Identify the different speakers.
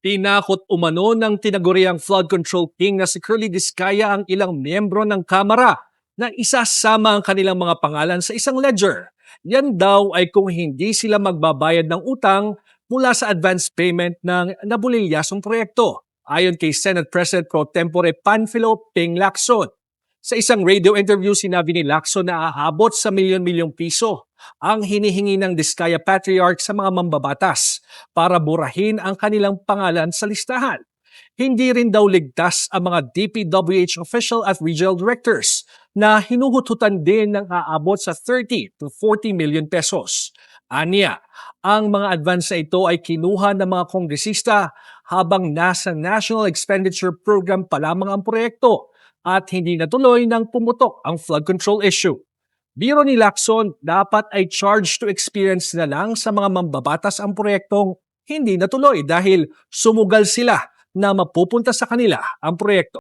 Speaker 1: Tinakot umano ng tinaguriang flood control king na si Curly Discaya ang ilang miyembro ng Kamara na isasama ang kanilang mga pangalan sa isang ledger. Yan daw ay kung hindi sila magbabayad ng utang mula sa advance payment ng nabulilyasong proyekto, ayon kay Senate President Pro Tempore Panfilo Ping Lacson. Sa isang radio interview, sinabi ni Lacson na aabot sa milyon-milyong piso ang hinihingi ng Diskaya Patriarch sa mga mambabatas para burahin ang kanilang pangalan sa listahan. Hindi rin daw ligtas ang mga DPWH official at regional directors na hinuhututan din ng aabot sa 30 to 40 million pesos. Anya, ang mga advance na ito ay kinuha ng mga kongresista habang nasa National Expenditure Program pa lamang ang proyekto at hindi natuloy nang pumutok ang flood control issue. Biro ni Lacson, dapat ay charge to experience na lang sa mga mambabatas ang proyektong hindi natuloy dahil sumugal sila na mapupunta sa kanila ang proyekto.